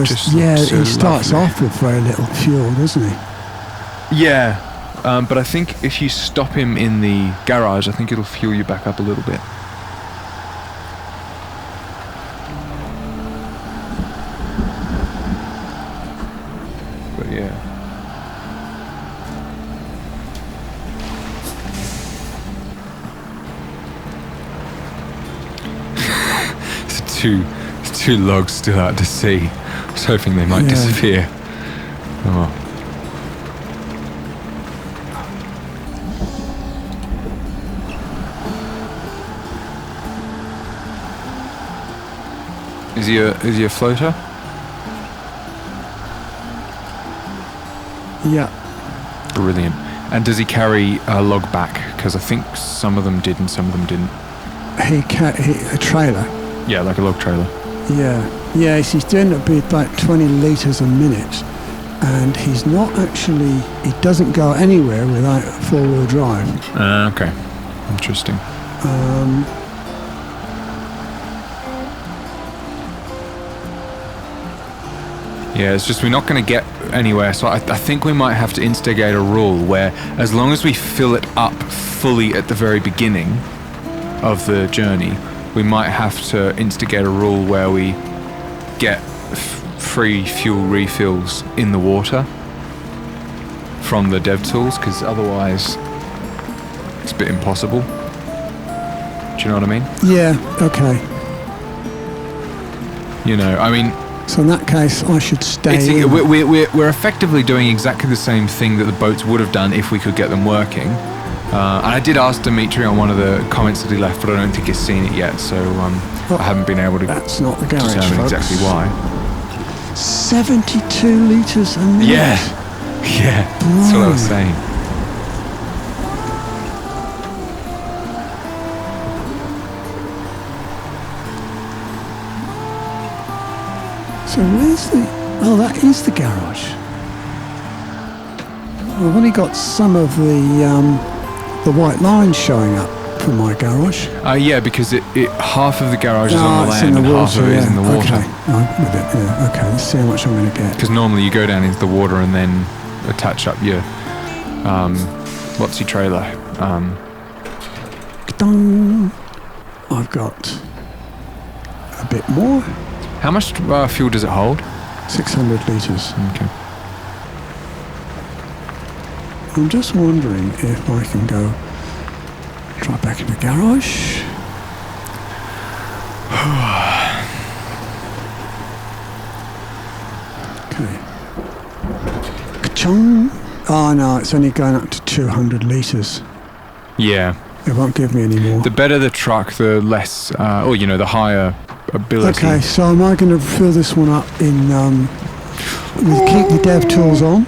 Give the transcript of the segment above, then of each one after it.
he starts off with very little fuel, doesn't he? Yeah, but I think if you stop him in the garage, I think it'll fuel you back up a little bit. But yeah. Two logs still out to sea. I was hoping they might disappear. Oh. Is he a floater? Yeah. Brilliant. And does he carry a log back? Because I think some of them did and some of them didn't. A trailer. Yeah, like a log trailer. Yeah, he's doing about 20 litres a minute, and he's not actually, he doesn't go anywhere without four-wheel drive. Okay, interesting. Yeah, it's just we're not going to get anywhere, so I think we might have to instigate a rule where as long as we fill it up fully at the very beginning of the journey, we might have to instigate a rule where we get free fuel refills in the water from the dev tools, because otherwise it's a bit impossible. Do you know what I mean? Yeah, okay. You know, I mean... So in that case, I should stay in. We're effectively doing exactly the same thing that the boats would have done if we could get them working. And I did ask Dimitri on one of the comments that he left, but I don't think he's seen it yet, so I haven't been able to that's not the garage, determine folks. exactly why. 72 litres a minute. Yeah, that's what I was saying. So where's the... Oh, that is the garage. I've only got some of the white lines showing up from my garage. Yeah, because half of the garage is on the land and half of it is in the water. Okay, I'm with it, yeah. Okay, let's see how much I'm going to get. Because normally you go down into the water and then attach up your... what's your trailer? I've got a bit more. How much fuel does it hold? 600 litres. Okay. I'm just wondering if I can go try back in the garage. Okay. Ka-chung. Oh no, it's only going up to 200 litres. Yeah. It won't give me any more. The better the truck, the less, the higher ability. Okay, so am I going to fill this one up in, keep the dev tools on?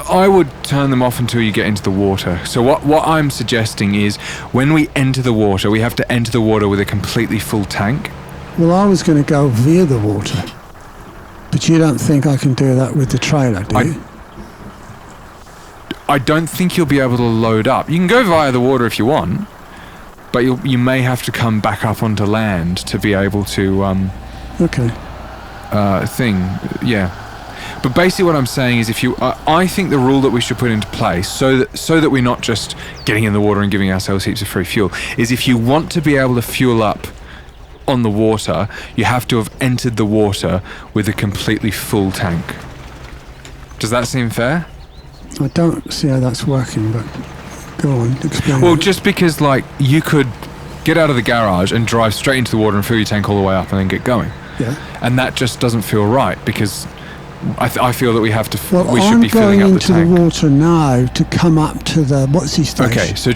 I would turn them off until you get into the water. So what I'm suggesting is when we enter the water, we have to enter the water with a completely full tank. Well, I was going to go via the water. But you don't think I can do that with the trailer, do you? I don't think you'll be able to load up. You can go via the water if you want, but you may have to come back up onto land to be able to... Okay. Yeah. But basically what I'm saying is I think the rule that we should put into place so that we're not just getting in the water and giving ourselves heaps of free fuel is if you want to be able to fuel up on the water, you have to have entered the water with a completely full tank. Does that seem fair? I don't see how that's working, but go on, explain. Well, just because you could get out of the garage and drive straight into the water and fill your tank all the way up and then get going. Yeah. And that just doesn't feel right because I feel that we have to. Well, we should be filling up the tank. I'm going into the water now to come up to the what's-he stage. Okay, so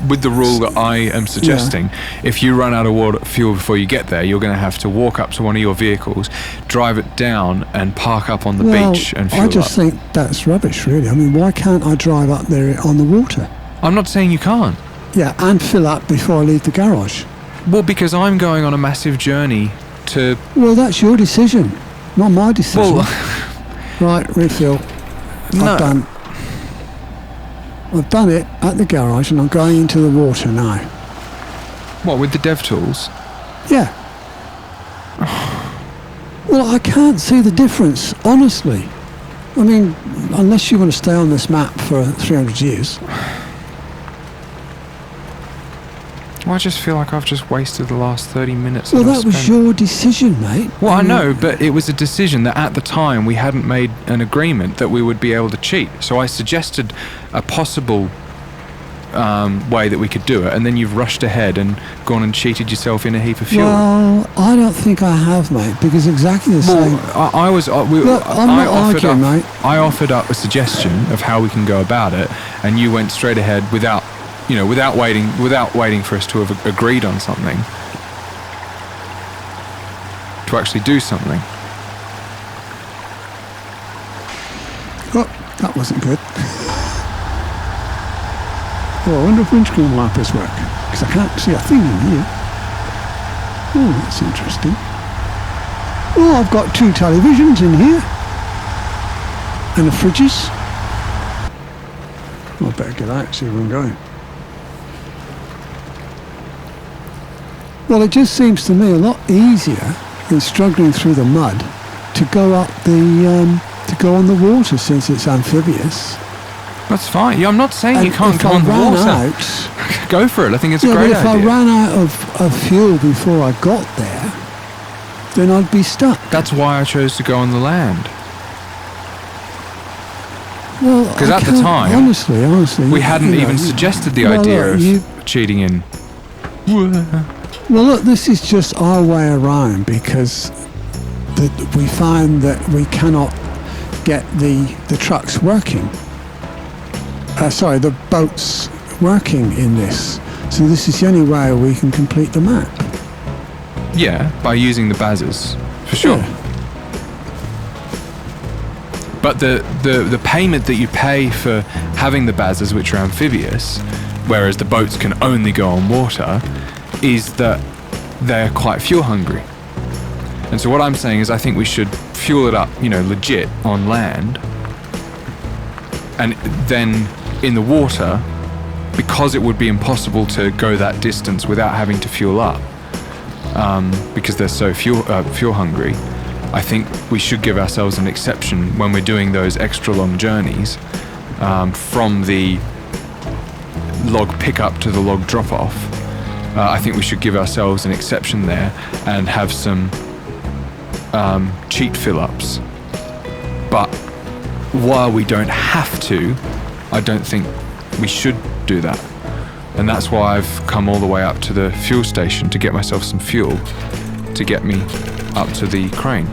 with the rule that I am suggesting, if you run out of fuel before you get there, you're going to have to walk up to one of your vehicles, drive it down, and park up on the beach and fuel up. I just think that's rubbish, really. I mean, why can't I drive up there on the water? I'm not saying you can't. Yeah, and fill up before I leave the garage. Well, because I'm going on a massive journey to... Well, that's your decision, not my decision. Right, refill. No. I've done it at the garage and I'm going into the water now. What, with the dev tools? Yeah. Well, I can't see the difference, honestly. I mean, unless you want to stay on this map for 300 years. Well, I just feel like I've just wasted the last 30 minutes. Well, that was your decision, mate. Well, I know, but it was a decision that at the time we hadn't made an agreement that we would be able to cheat. So I suggested a possible way that we could do it, and then you've rushed ahead and gone and cheated yourself in a heap of fuel. Well, I don't think I have, mate, because exactly the same... I was... Look, I'm not arguing, mate. I offered up a suggestion of how we can go about it, and you went straight ahead without waiting for us to have agreed on something, to actually do something. Oh, that wasn't good. Oh, I wonder if windscreen wipers work, because I can't see a thing in here. Oh, that's interesting. Oh, I've got 2 televisions in here, and the fridges. Oh, I better get out and see where I'm going. Well, it just seems to me a lot easier than struggling through the mud to go up to go on the water, since it's amphibious. That's fine. Yeah, I'm not saying you can't go on the water. Go for it. I think it's a great idea. But if I ran out of fuel before I got there, then I'd be stuck. That's why I chose to go on the land. Well, because at the time, honestly, we hadn't even suggested the idea of cheating in. Well, look, this is just our way around, because we find that we cannot get the trucks working. The boats working in this. So this is the only way we can complete the map. Yeah, by using the bases, for sure. Yeah. But the payment that you pay for having the bases, which are amphibious, whereas the boats can only go on water, is that they're quite fuel hungry. And so what I'm saying is I think we should fuel it up, legit on land. And then in the water, because it would be impossible to go that distance without having to fuel up, because they're so fuel hungry, I think we should give ourselves an exception when we're doing those extra long journeys from the log pickup to the log drop off. I think we should give ourselves an exception there and have some cheat fill-ups. But while we don't have to, I don't think we should do that. And that's why I've come all the way up to the fuel station to get myself some fuel to get me up to the crane.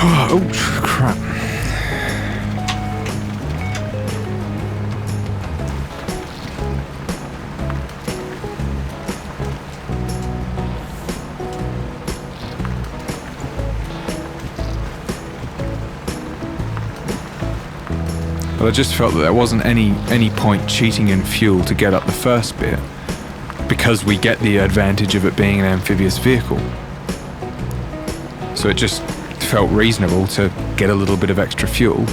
Oh, crap. But I just felt that there wasn't any point cheating in fuel to get up the first bit, because we get the advantage of it being an amphibious vehicle. So it just felt reasonable to get a little bit of extra fuel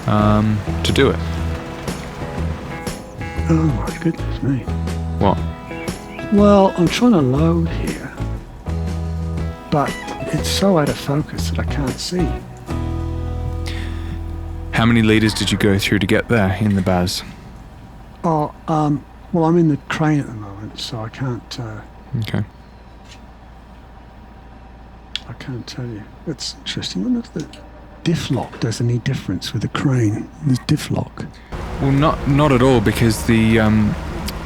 to do it. Oh my goodness me. What? Well, I'm trying to load here, but it's so out of focus that I can't see. How many litres did you go through to get there in the Baz? Oh, well, I'm in the crane at the moment, so I can't... Okay. I can't tell you. It's interesting. I wonder if the diff lock does any difference with the crane. There's diff lock. Well, not at all, because the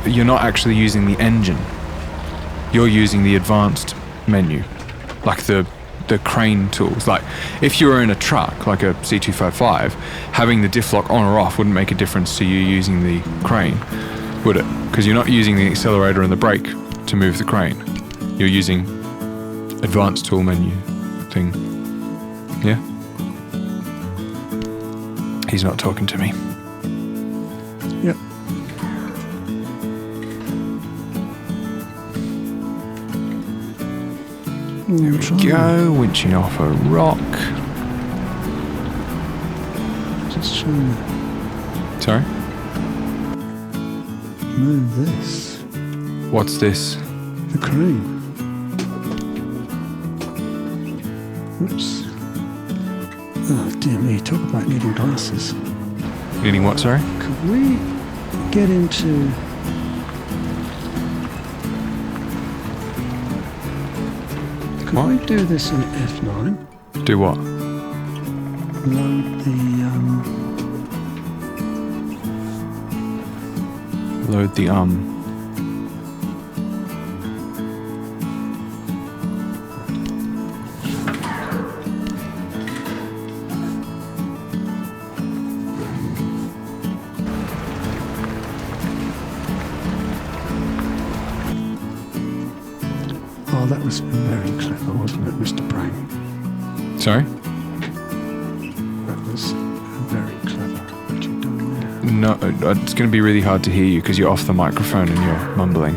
you're not actually using the engine. You're using the advanced menu, like the crane tools. Like if you were in a truck, like a C255, having the diff lock on or off wouldn't make a difference to you using the crane, would it? Because you're not using the accelerator and the brake to move the crane. You're using advanced tool menu thing. Yeah? He's not talking to me. Yep. There we go, winching off a rock. Just trying to Sorry? move this. What's this? The crane. Oops. Oh dear me, talk about needing glasses. Needing what, sorry? Could we get into... Could we do this in F9? Do what? Load the Load the Oh, that was very clever, wasn't it, Mr. Prang? Sorry? That was very clever. What you done there? No, it's going to be really hard to hear you because you're off the microphone and you're mumbling.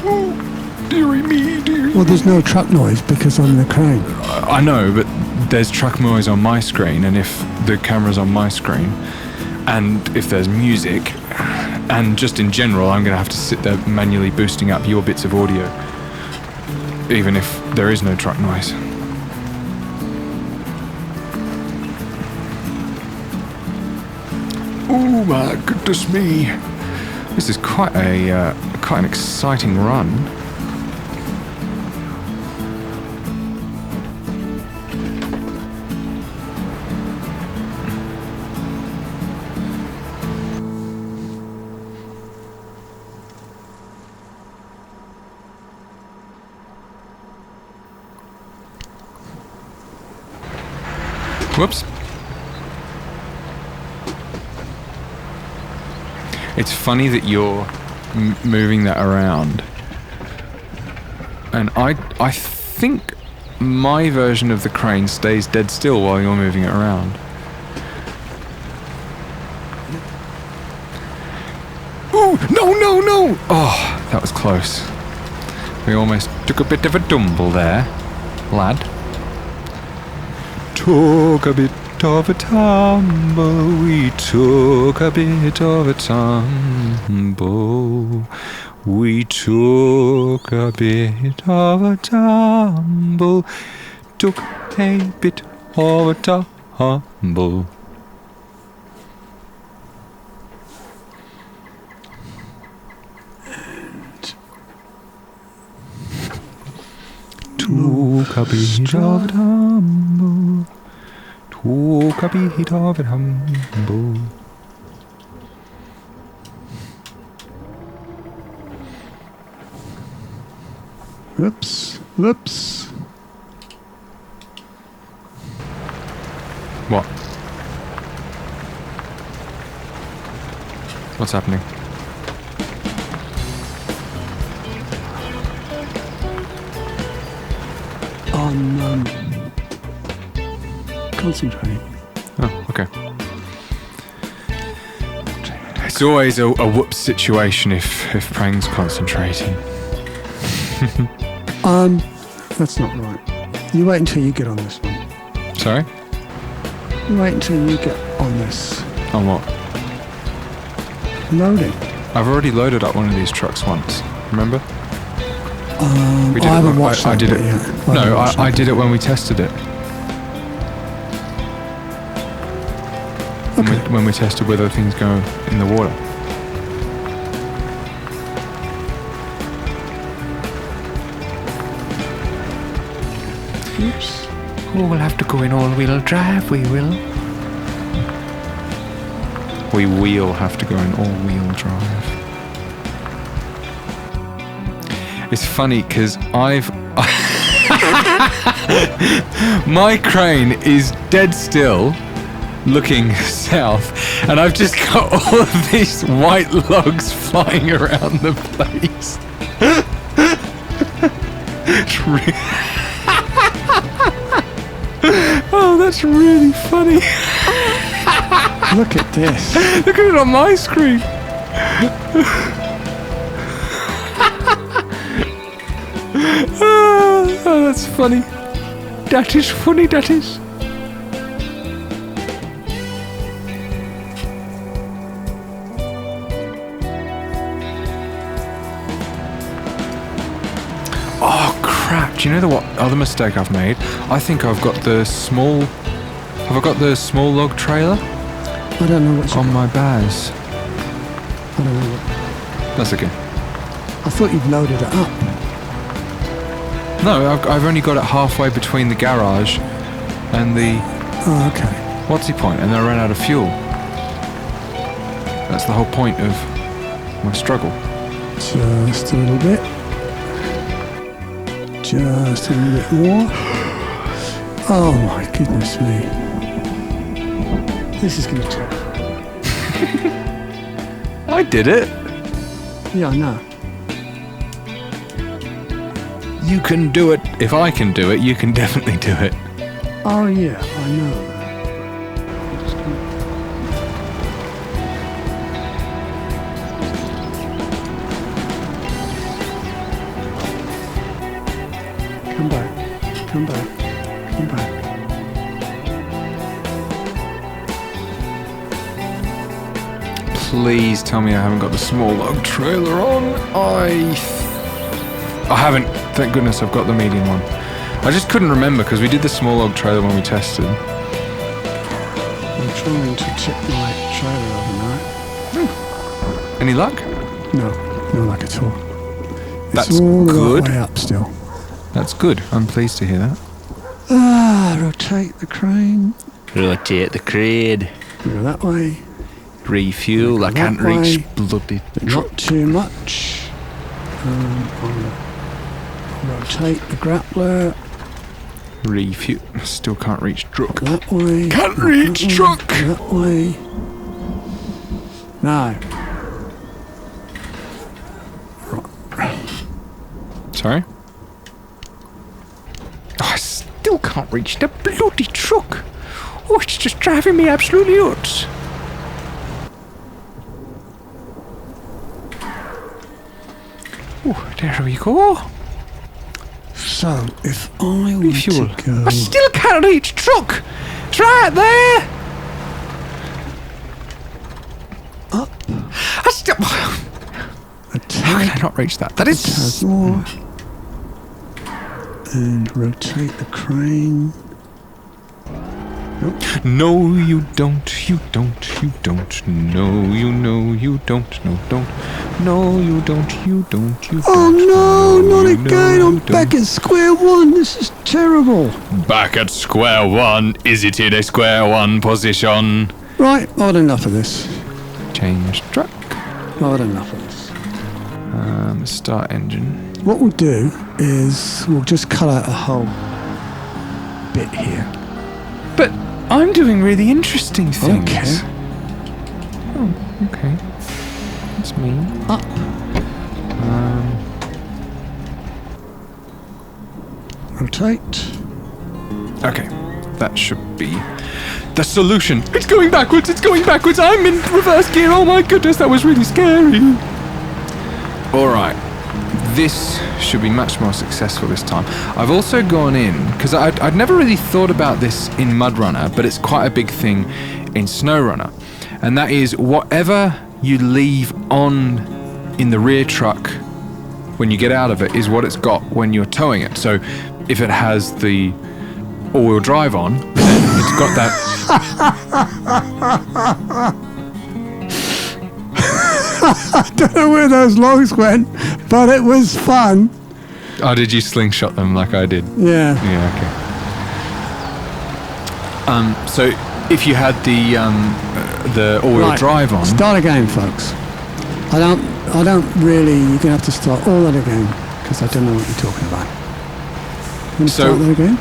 Oh, dearie me, dearie. Well, there's no truck noise because I'm in the crane. I know, but there's truck noise on my screen, and if the camera's on my screen, and if there's music, and just in general, I'm going to have to sit there manually boosting up your bits of audio, even if there is no truck noise. Oh my goodness me! This is quite an exciting run. Whoops. It's funny that you're moving that around. And I think my version of the crane stays dead still while you're moving it around. Ooh, no, no, no! Oh, that was close. We almost took a bit of a tumble there, lad. Took a bit of a tumble, we took a bit of a tumble. We took a bit of a tumble, took a bit of a tumble. Took a bit of a tumble, took a bit of a tumble. Whoops, whoops. What? What's happening? On concentrating. Oh, okay. It's always a whoops situation if Prang's concentrating. That's not right. You wait until you get on this one. Sorry? You wait until you get on this. On what? Loading. I've already loaded up one of these trucks once. Remember? We did I haven't it. watched I that did bit it. yet. No, I did it when we tested it. Okay. When we tested whether things go in the water. Oops. Oh, we'll have to go in all-wheel drive, we will. We will have to go in all-wheel drive. It's funny because my crane is dead still, looking south, and I've just got all of these white logs flying around the place. Oh, that's really funny. Look at this. Look at it on my screen. Oh, that's funny. That is funny, that is. Oh crap, do you know what other mistake I've made? I think I've got the small... Have I got the small log trailer? I don't know what's on my Baz. I don't know what... That's okay. I thought you'd loaded it up. No, I've only got it halfway between the garage and the... Oh, okay. What's the point? And then I ran out of fuel. That's the whole point of my struggle. Just a little bit. Just a little bit more. Oh my goodness me. This is going to take... I did it. Yeah, I know. You can do it. If I can do it, you can definitely do it. Oh yeah, I know. Come back. Come back. Come back. Please tell me I haven't got the small log trailer on. I haven't. Thank goodness I've got the medium one. I just couldn't remember because we did the small log trailer when we tested. I'm trying to tip my trailer overnight. Any luck? No, no luck at all. It's That's all the good. way up still. That's good. I'm pleased to hear that. Rotate the crane. Rotate the crane. Go that way. Refuel. I can't that reach way. bloody truck. Not too much. I'll rotate the grappler. Refuel. Still can't reach truck. That way. Can't reach truck. That way. No. Sorry? Oh, I still can't reach the bloody truck. Oh, it's just driving me absolutely nuts. Oh, there we go. So, if I want Refuel. to go... I still can't reach truck. It's right there. Up. I still... How can I not reach that? That is... more. And rotate the crane. Nope. No, you don't, you don't, you don't. No, you know, you don't, no, don't. No, you don't, you don't, you Oh don't. no, not you again, know, I'm you back don't. at square one, this is terrible. Back at square one. Is it in a square one position? Right, I've had enough of this. Change truck. I've had enough of this. Start engine. What we'll do is we'll just cut out a whole bit here. But I'm doing really interesting things. Okay. Oh, okay. That's me. Up. Rotate. Okay. That should be the solution. It's going backwards. It's going backwards. I'm in reverse gear. Oh my goodness, that was really scary. All right. This should be much more successful this time. I've also gone in, because I'd never really thought about this in MudRunner, but it's quite a big thing in Snowrunner. And that is whatever you leave on in the rear truck when you get out of it is what it's got when you're towing it. So if it has the all-wheel drive on, then it's got that... I don't know where those logs went, but it was fun. Oh, did you slingshot them like I did? Yeah. Yeah, okay. So if you had the all-wheel Right, drive on... Start again, folks. I don't really... You're going to have to start all that again, because I don't know what you're talking about. You want to start that again?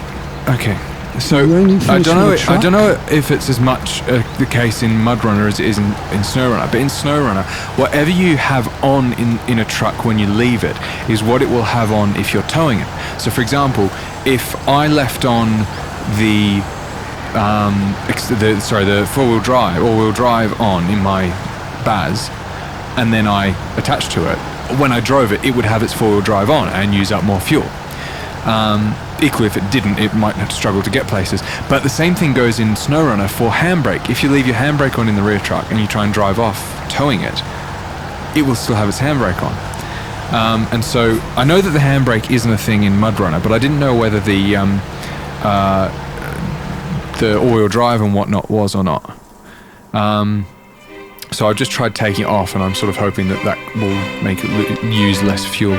Okay. So When you I finish don't know. with the I don't truck? know if it's as much the case in MudRunner as it is in Snowrunner. But in Snowrunner, whatever you have on in a truck when you leave it is what it will have on if you're towing it. So, for example, if I left on the all-wheel drive on in my Baz, and then I attached to it, when I drove it, it would have its four-wheel drive on and use up more fuel. Equally, if it didn't, it might have to struggle to get places. But the same thing goes in Snowrunner for handbrake. If you leave your handbrake on in the rear truck and you try and drive off towing it, it will still have its handbrake on. And so I know that the handbrake isn't a thing in MudRunner, but I didn't know whether the all-wheel drive and whatnot was or not. So I've just tried taking it off, and I'm sort of hoping that will make it use less fuel.